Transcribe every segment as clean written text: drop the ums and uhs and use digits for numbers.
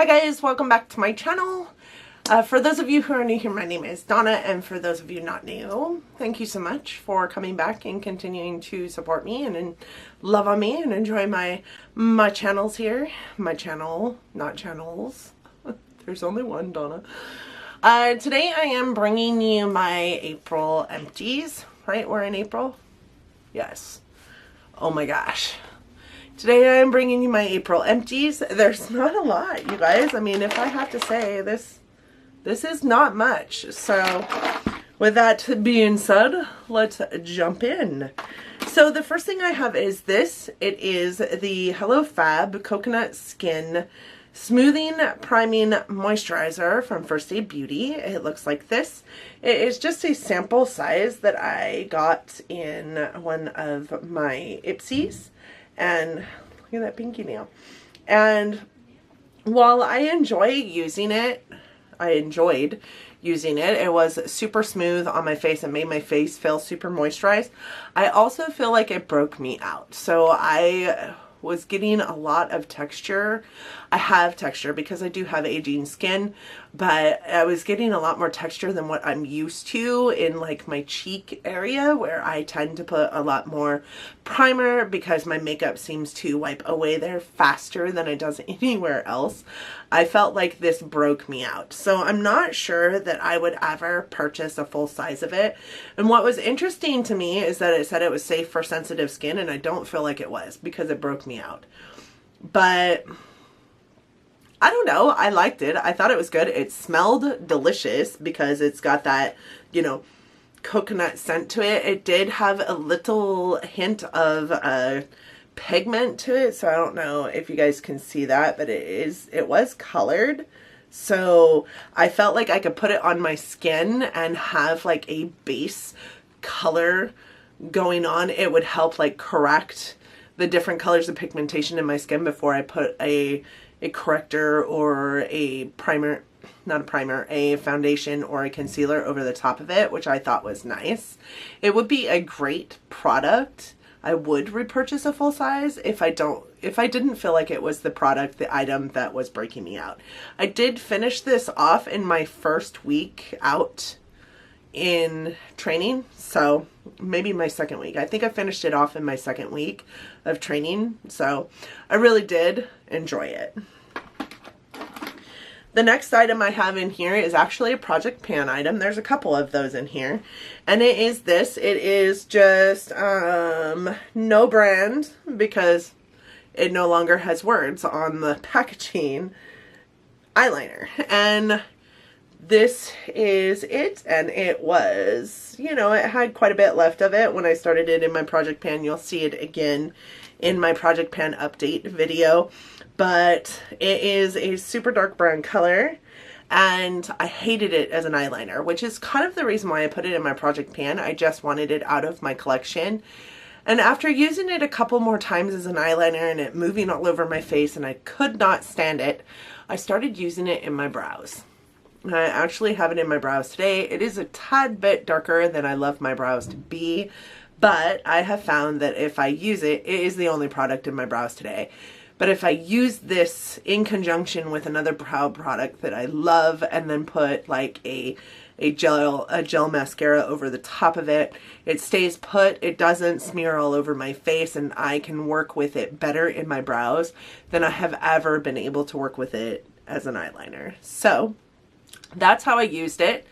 Hi guys, welcome back to my channel. For those of you who are new here, my name is Donna, and for those of you not new, thank you so much for coming back and continuing to support me and love on me and enjoy my channels here. My channel, not channels. There's only one, Donna. Today I am bringing you my April Empties, right? We're in April? Yes. Oh my gosh. Today I am bringing you my April Empties. There's not a lot, you guys. I mean, if I have to say, this is not much. So with that being said, let's jump in. So the first thing I have is this. It is the Hello Fab Coconut Skin Smoothing Priming Moisturizer from First Aid Beauty. It looks like this. It is just a sample size that I got in one of my Ipsies. And look at that pinky nail. And while I enjoyed using it, it was super smooth on my face and made my face feel super moisturized. I also feel like it broke me out. So I was getting a lot of texture. I have texture because I do have aging skin, but I was getting a lot more texture than what I'm used to in like my cheek area, where I tend to put a lot more primer because my makeup seems to wipe away there faster than it does anywhere else. I felt like this broke me out. So I'm not sure that I would ever purchase a full size of it. And what was interesting to me is that it said it was safe for sensitive skin, and I don't feel like it was because it broke me out. But I don't know. I liked it. I thought it was good. It smelled delicious because it's got that, you know, coconut scent to it. It did have a little hint of pigment to it, so I don't know if you guys can see that, but it was colored. So I felt like I could put it on my skin and have like a base color going on. It would help like correct the different colors of pigmentation in my skin before I put a corrector or a primer, not a primer, a foundation or a concealer over the top of it, which I thought was nice. It would be a great product. I would repurchase a full size if I didn't feel like it was the item that was breaking me out. I did finish this off in my first week out in training, so maybe my second week. I think I finished it off in my second week of training, so I really did enjoy it. The next item I have in here is actually a Project Pan item. There's a couple of those in here. And it is this. It is just no brand because it no longer has words on the packaging eyeliner. And this is it. And it was, you know, it had quite a bit left of it when I started it in my Project Pan. You'll see it again in my Project Pan update video. But it is a super dark brown color, and I hated it as an eyeliner, which is kind of the reason why I put it in my Project Pan. I just wanted it out of my collection. And after using it a couple more times as an eyeliner and it moving all over my face and I could not stand it, I started using it in my brows. And I actually have it in my brows today. It is a tad bit darker than I love my brows to be, but I have found that if I use it, it is the only product in my brows today. But if I use this in conjunction with another brow product that I love and then put like a gel mascara over the top of it, it stays put, it doesn't smear all over my face, and I can work with it better in my brows than I have ever been able to work with it as an eyeliner. So that's how I used it,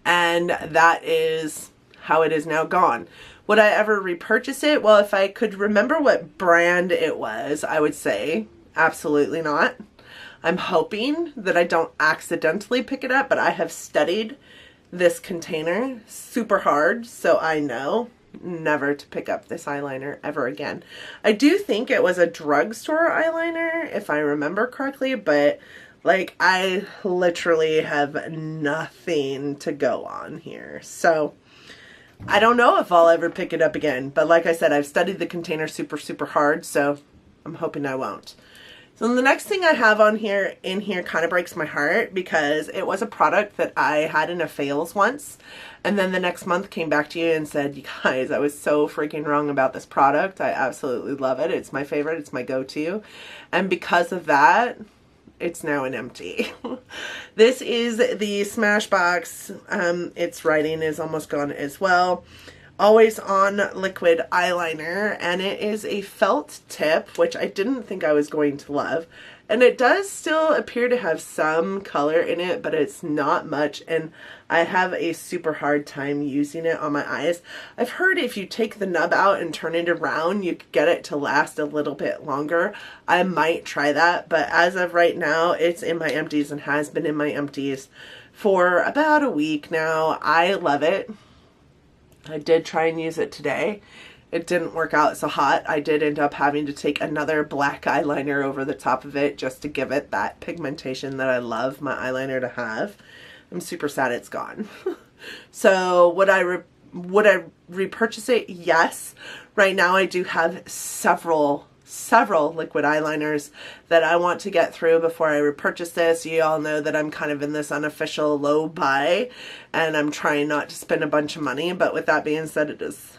and that is how it is now gone. Would I ever repurchase it? Well, if I could remember what brand it was, I would say absolutely not. I'm hoping that I don't accidentally pick it up, but I have studied this container super hard, so I know never to pick up this eyeliner ever again. I do think it was a drugstore eyeliner, if I remember correctly, but like I literally have nothing to go on here. So I don't know if I'll ever pick it up again, but like I said, I've studied the container super hard, so I'm hoping I won't. So the next thing I have on here, kind of breaks my heart because it was a product that I had in a fails once, and then the next month came back to you and said, you guys, I was so freaking wrong about this product. I absolutely love it. It's my favorite. It's my go-to. And because of that, it's now an empty. This is the Smashbox. Its writing is almost gone as well. Always On liquid eyeliner, and it is a felt tip, which I didn't think I was going to love. And it does still appear to have some color in it, but it's not much, and I have a super hard time using it on my eyes. I've heard if you take the nub out and turn it around, you could get it to last a little bit longer. I might try that, but as of right now, it's in my empties and has been in my empties for about a week now. I love it. I did try and use it today. It didn't work out so hot. I did end up having to take another black eyeliner over the top of it just to give it that pigmentation that I love my eyeliner to have. I'm super sad it's gone. So would I repurchase it? Yes. Right now I do have several liquid eyeliners that I want to get through before I repurchase this. You all know that I'm kind of in this unofficial low buy, and I'm trying not to spend a bunch of money. But with that being said, it is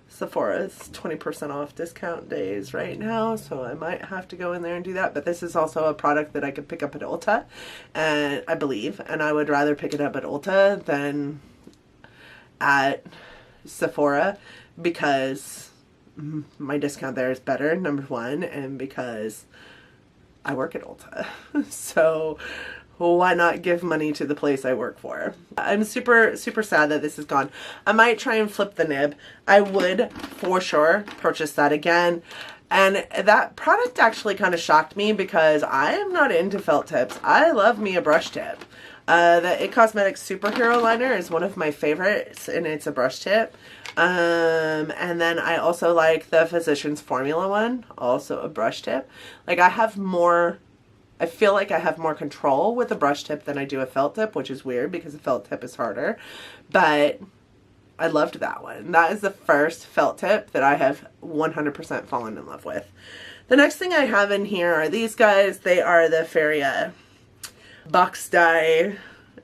Sephora's 20% off discount days right now, so I might have to go in there and do that. But this is also a product that I could pick up at Ulta, and I believe, and I would rather pick it up at Ulta than at Sephora, because my discount there is better, number one, and because I work at Ulta. So why not give money to the place I work for? I'm super sad that this is gone. I might try and flip the nib. I would for sure purchase that again. And that product actually kind of shocked me because I am not into felt tips. I love me a brush tip. The It Cosmetics Superhero Liner is one of my favorites, and it's a brush tip. And then I also like the Physicians Formula one, also a brush tip. Like I feel like I have more control with a brush tip than I do a felt tip, which is weird because a felt tip is harder. But I loved that one. That is the first felt tip that I have 100% fallen in love with. The next thing I have in here are these guys. They are the Feria box dye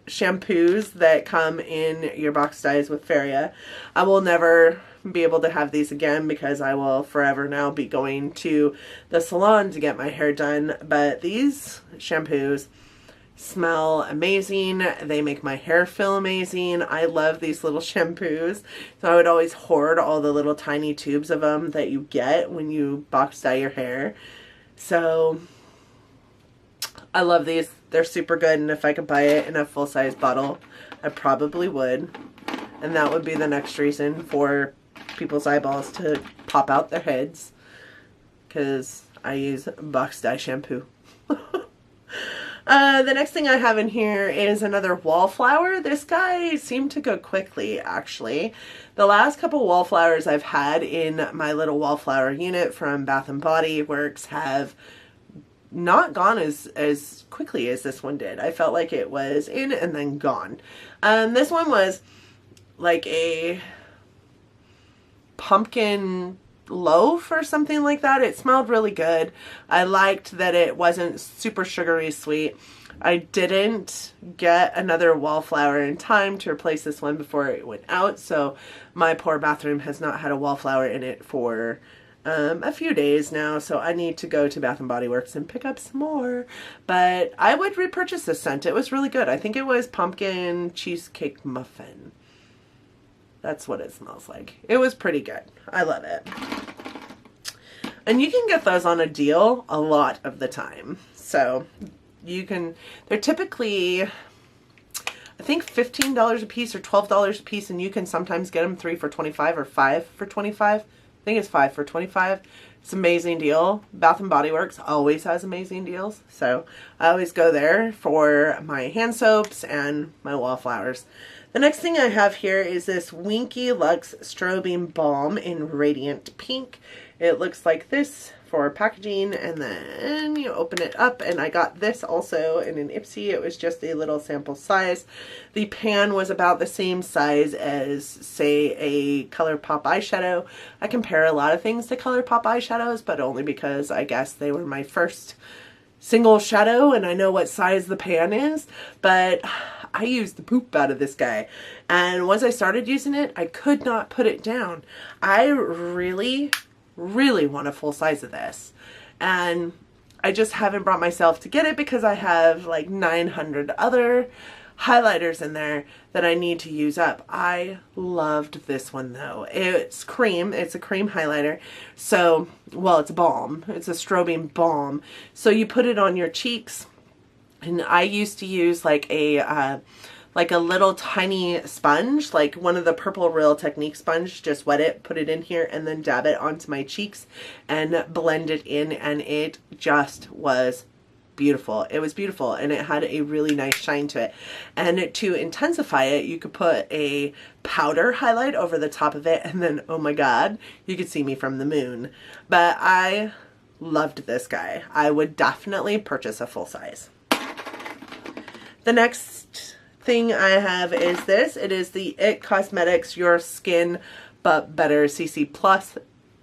shampoos that come in your box dyes with Feria. I will never be able to have these again because I will forever now be going to the salon to get my hair done. But these shampoos smell amazing. They make my hair feel amazing. I love these little shampoos. So I would always hoard all the little tiny tubes of them that you get when you box dye your hair. So I love these. They're super good, and if I could buy it in a full-size bottle, I probably would. And that would be the next reason for people's eyeballs to pop out their heads, because I use box dye shampoo. The next thing I have in here is another wallflower. This guy seemed to go quickly, actually. The last couple wallflowers I've had in my little wallflower unit from Bath & Body Works have not gone as quickly as this one did. I felt like it was in and then gone. This one was like a pumpkin loaf or something like that. It smelled really good. I liked that it wasn't super sugary sweet. I didn't get another wallflower in time to replace this one before it went out, so my poor bathroom has not had a wallflower in it for a few days now, so I need to go to Bath & Body Works and pick up some more. But I would repurchase this scent. It was really good. I think it was pumpkin cheesecake muffin. That's what it smells like. It was pretty good. I love it. And you can get those on a deal a lot of the time. So you can, they're typically, I think $15 a piece or $12 a piece, and you can sometimes get them 3 for $25 or 5 for $25. I think it's 5 for $25. It's an amazing deal. Bath & Body Works always has amazing deals, so I always go there for my hand soaps and my wallflowers. The next thing I have here is this Winky Lux Strobing Balm in Radiant Pink. It looks like this for packaging, and then you open it up, and I got this also in an Ipsy. It was just a little sample size. The pan was about the same size as, say, a ColourPop eyeshadow. I compare a lot of things to ColourPop eyeshadows, but only because I guess they were my first single shadow and I know what size the pan is. But I used the poop out of this guy, and once I started using it, I could not put it down. I really want a full size of this, and I just haven't brought myself to get it because I have like 900 other highlighters in there that I need to use up. I loved this one though. It's cream. It's a cream highlighter. So, well, it's a balm. It's a strobing balm. So you put it on your cheeks, and I used to use like a little tiny sponge, like one of the Purple Real Technique sponge, just wet it, put it in here, and then dab it onto my cheeks and blend it in, and it just was beautiful. It was beautiful, and it had a really nice shine to it. And to intensify it, you could put a powder highlight over the top of it, and then, oh my god, you could see me from the moon. But I loved this guy. I would definitely purchase a full size. The next thing I have is this. It is the IT Cosmetics Your Skin But Better CC Plus,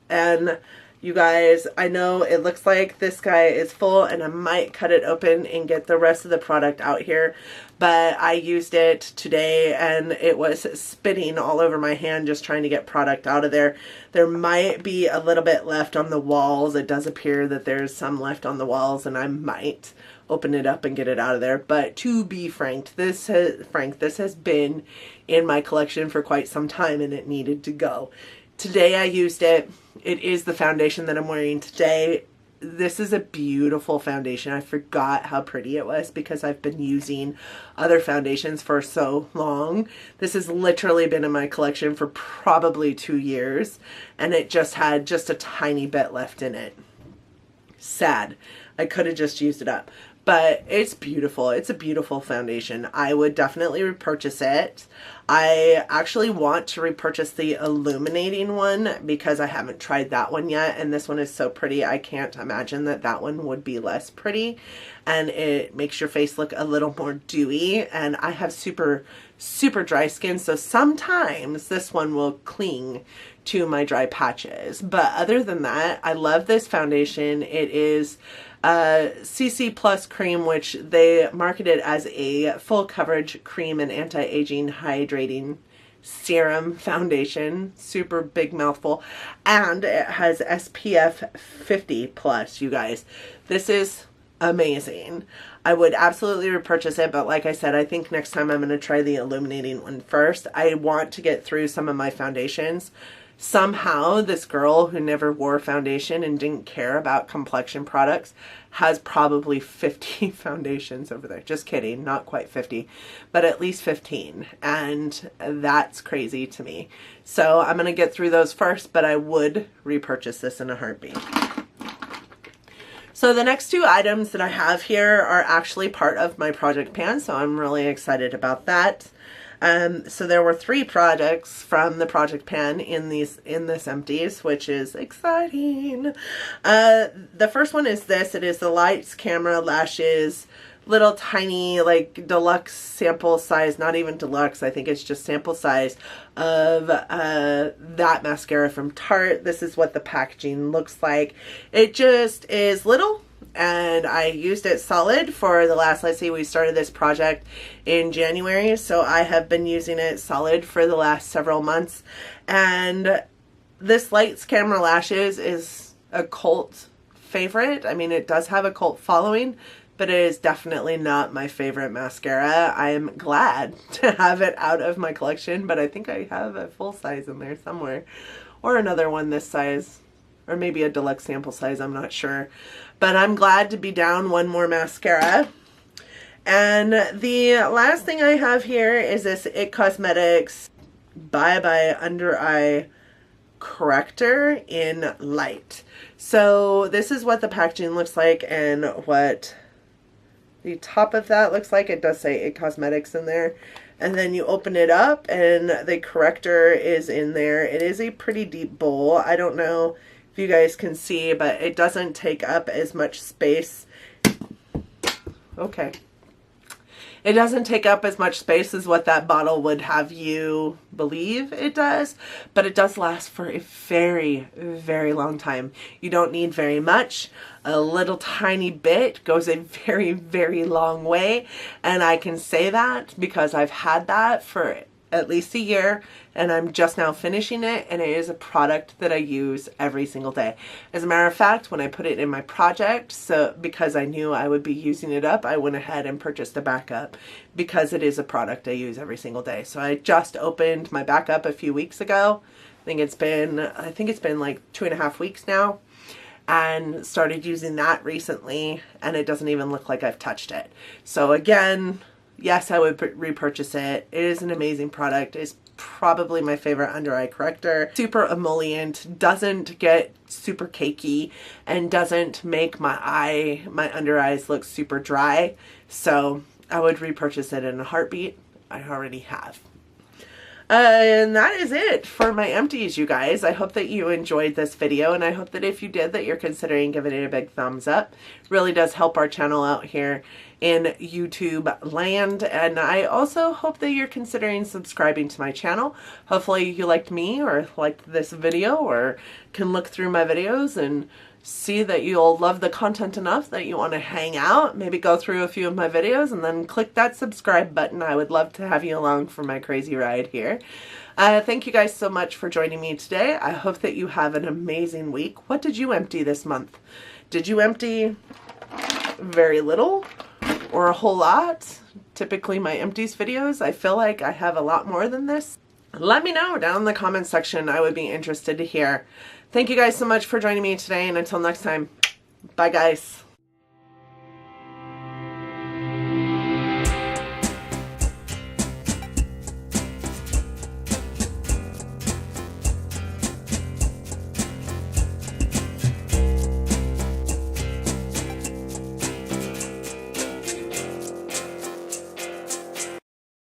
and you guys, I know it looks like this guy is full, and I might cut it open and get the rest of the product out here, but I used it today and it was spitting all over my hand just trying to get product out of there. There might be a little bit left on the walls. It does appear that there's some left on the walls, and I might open it up and get it out of there. But to be frank, this has been in my collection for quite some time, and it needed to go. Today I used it. It is the foundation that I'm wearing today. This is a beautiful foundation. I forgot how pretty it was because I've been using other foundations for so long. This has literally been in my collection for probably 2 years, and it just had just a tiny bit left in it. Sad. I could have just used it up. But it's beautiful. It's a beautiful foundation. I would definitely repurchase it. I actually want to repurchase the illuminating one because I haven't tried that one yet. And this one is so pretty. I can't imagine that that one would be less pretty. And it makes your face look a little more dewy. And I have super, super dry skin. So sometimes this one will cling to my dry patches. But other than that, I love this foundation. It is CC Plus cream, which they marketed as a full coverage cream and anti-aging hydrating serum foundation. Super big mouthful. And it has SPF 50 plus, you guys. This is amazing. I would absolutely repurchase it, but like I said, I think next time I'm going to try the illuminating one first. I want to get through some of my foundations. Somehow this girl who never wore foundation and didn't care about complexion products has probably 50 foundations over there. Just kidding, not quite 50, but at least 15. And that's crazy to me. So I'm going to get through those first, but I would repurchase this in a heartbeat. So the next two items that I have here are actually part of my project pan, so I'm really excited about that. So there were 3 products from the project pan in this empties, which is exciting. The first one is this. It is the Lights Camera Lashes little tiny like deluxe sample size, not even deluxe, I think it's just sample size of that mascara from Tarte. This is what the packaging looks like. It just is little. And I used it solid for the last, let's see, we started this project in January, so I have been using it solid for the last several months. And this Lights Camera Lashes is a cult favorite. I mean, it does have a cult following, but it is definitely not my favorite mascara. I am glad to have it out of my collection, but I think I have a full size in there somewhere, or another one this size, or maybe a deluxe sample size, I'm not sure. But I'm glad to be down one more mascara. And the last thing I have here is this IT Cosmetics Bye Bye Under Eye Corrector in Light. So this is what the packaging looks like and what the top of that looks like. It does say IT Cosmetics in there. And then you open it up and the corrector is in there. It is a pretty deep bowl. I don't know if you guys can see, but it doesn't take up as much space. Okay. It doesn't take up as much space as what that bottle would have you believe it does, but it does last for a very, very long time. You don't need very much. A little tiny bit goes a very, very long way, and I can say that because I've had that for at least a year, and I'm just now finishing it, and it is a product that I use every single day. As a matter of fact, when I put it in my project, so because I knew I would be using it up, I went ahead and purchased a backup because it is a product I use every single day. So I just opened my backup a few weeks ago. I think it's been like 2.5 weeks now, and started using that recently, and it doesn't even look like I've touched it. So again, yes, I would repurchase it. It is an amazing product. It's probably my favorite under eye corrector. Super emollient, doesn't get super cakey, and doesn't make my under eyes look super dry. So I would repurchase it in a heartbeat. I already have. And that is it for my empties, you guys. I hope that you enjoyed this video, and I hope that if you did, that you're considering giving it a big thumbs up. It really does help our channel out here in YouTube land, and I also hope that you're considering subscribing to my channel. Hopefully you liked me or liked this video, or can look through my videos and see that you'll love the content enough that you want to hang out, maybe go through a few of my videos, and then click that subscribe button. I would love to have you along for my crazy ride here. Thank you guys so much for joining me today. I hope that you have an amazing week. What did you empty this month? Did you empty very little or a whole lot? Typically my empties videos, I feel like I have a lot more than this. Let me know down in the comments section. I would be interested to hear. Thank you guys so much for joining me today, and until next time, bye guys.